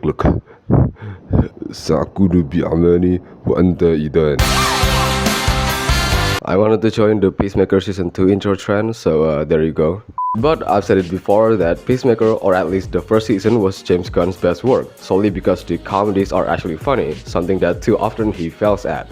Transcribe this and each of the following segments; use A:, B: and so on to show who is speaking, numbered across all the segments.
A: لك سأقول بأعمالي وأنت إذن. I wanted to join the Peacemaker Season 2 intro trend, so there you go. But I've said it before that Peacemaker, or at least the first season, was James Gunn's best work, solely because the comedies are actually funny, something that too often he fails at.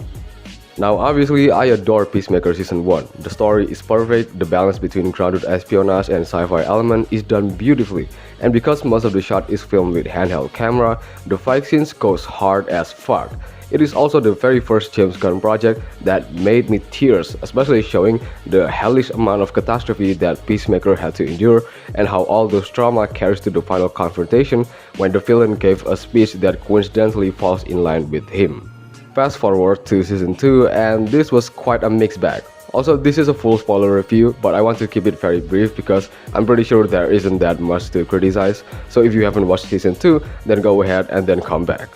A: Now obviously I adore Peacemaker Season 1. The story is perfect, the balance between grounded espionage and sci-fi element is done beautifully, and because most of the shot is filmed with handheld camera, the fight scenes goes hard as fuck. It is also the very first James Gunn project that made me tears, especially showing the hellish amount of catastrophe that Peacemaker had to endure and how all those trauma carries to the final confrontation when the villain gave a speech that coincidentally falls in line with him. Fast forward to Season 2 and this was quite a mixed bag. Also, this is a full spoiler review, but I want to keep it very brief because I'm pretty sure there isn't that much to criticize, so if you haven't watched Season 2, then go ahead and then come back.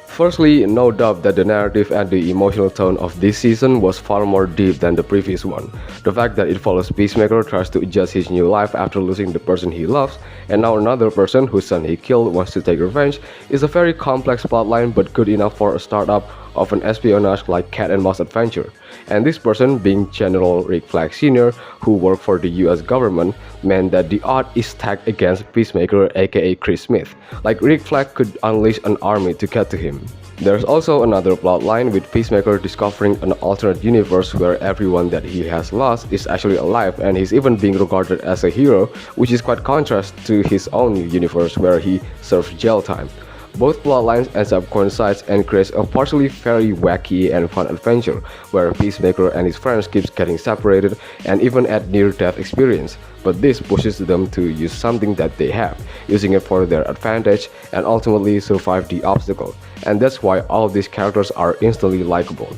A: Firstly, no doubt that the narrative and the emotional tone of this season was far more deep than the previous one. The fact that it follows Peacemaker tries to adjust his new life after losing the person he loves, and now another person whose son he killed wants to take revenge, is a very complex plotline but good enough for a startup of an espionage like cat and mouse adventure. And this person being General Rick Flag Sr., who worked for the US government, meant that the odds is stacked against Peacemaker aka Chris Smith. Like Rick Flag could unleash an army to get to him. There's also another plotline with Peacemaker discovering an alternate universe where everyone that he has lost is actually alive and he's even being regarded as a hero, which is quite contrast to his own universe where he serves jail time. Both plotlines ends up coincides and creates a partially very wacky and fun adventure where Peacemaker and his friends keeps getting separated and even at near-death experience, but this pushes them to use something that they have, using it for their advantage and ultimately survive the obstacle, and that's why all these characters are instantly likable.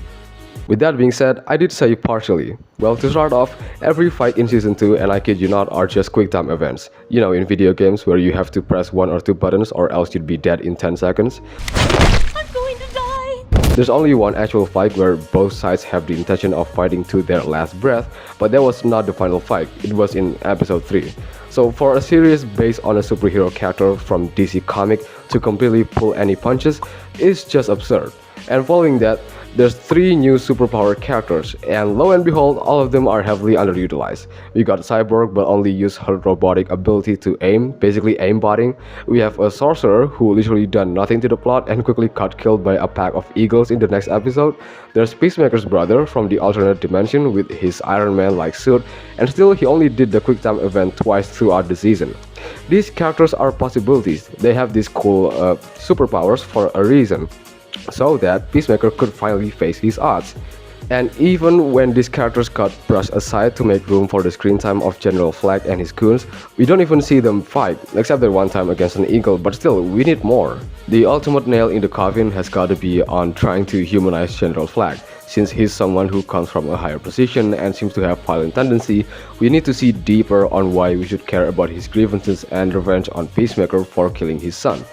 A: With that being said, I did say partially. Well, to start off, every fight in Season 2, and I kid you not, are just quick time events. You know, in video games where you have to press 1 or 2 buttons or else you'd be dead in 10 seconds.
B: I'm going to die!
A: There's only one actual fight where both sides have the intention of fighting to their last breath, but that was not the final fight, it was in episode 3. So for a series based on a superhero character from DC Comic to completely pull any punches is just absurd. And following that, there's 3 new superpower characters, and lo and behold, all of them are heavily underutilized. We got Cyborg but only use her robotic ability to aim, basically aimbotting. We have a sorcerer who literally done nothing to the plot and quickly got killed by a pack of eagles in the next episode. There's Peacemaker's brother from the alternate dimension with his Iron Man-like suit, and still he only did the quick time event twice throughout the season. These characters are possibilities. They have these cool superpowers for a reason, so that Peacemaker could finally face his odds. And even when these characters got brushed aside to make room for the screen time of General Flag and his goons, we don't even see them fight, except that one time against an eagle, but still, we need more. The ultimate nail in the coffin has gotta be on trying to humanize General Flag. Since he's someone who comes from a higher position and seems to have violent tendency, we need to see deeper on why we should care about his grievances and revenge on Peacemaker for killing his son.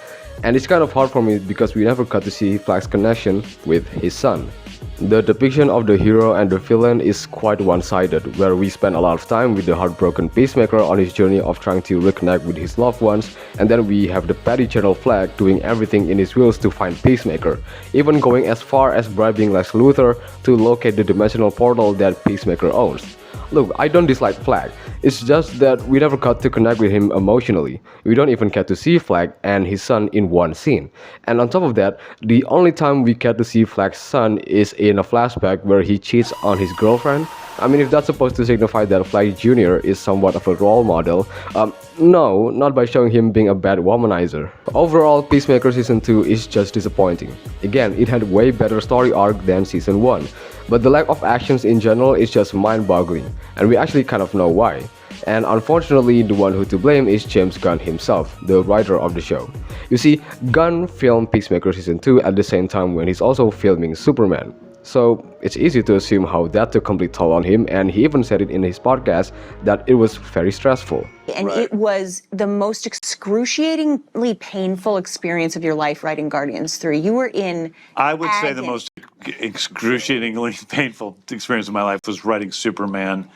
A: And it's kind of hard for me because we never got to see Flag's connection with his son. The depiction of the hero and the villain is quite one-sided, where we spend a lot of time with the heartbroken Peacemaker on his journey of trying to reconnect with his loved ones, and then we have the petty General Flag doing everything in his wills to find Peacemaker, even going as far as bribing Lex Luthor to locate the dimensional portal that Peacemaker owns. Look, I don't dislike Flag, it's just that we never got to connect with him emotionally. We don't even get to see Flag and his son in one scene. And on top of that, the only time we get to see Flag's son is in a flashback where he cheats on his girlfriend. I mean, if that's supposed to signify that Flag Jr. is somewhat of a role model, no, not by showing him being a bad womanizer. Overall, Peacemaker Season 2 is just disappointing. Again, it had way better story arc than Season 1, but the lack of actions in general is just mind-boggling, and we actually kind of know why. And unfortunately, the one who to blame is James Gunn himself, the writer of the show. You see, Gunn filmed Peacemaker Season 2 at the same time when he's also filming Superman. So it's easy to assume how that took complete toll on him, and he even said it in his podcast that it was very stressful.
B: And it was the most excruciatingly painful experience of your life writing Guardians 3. You were in
C: I would say the most excruciatingly painful experience of my life was writing Superman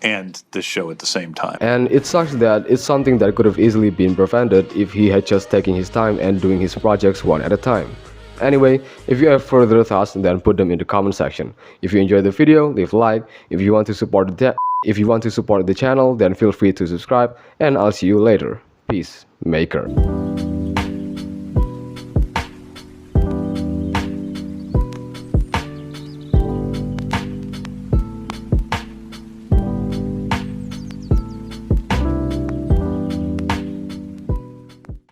C: and this show at the same time.
A: And it sucks that it's something that could have easily been prevented if he had just taken his time and doing his projects one at a time. Anyway, if you have further thoughts, then put them in the comment section. If you enjoyed the video, leave a like. If you want to support the channel, then feel free to subscribe, and I'll see you later. Peacemaker.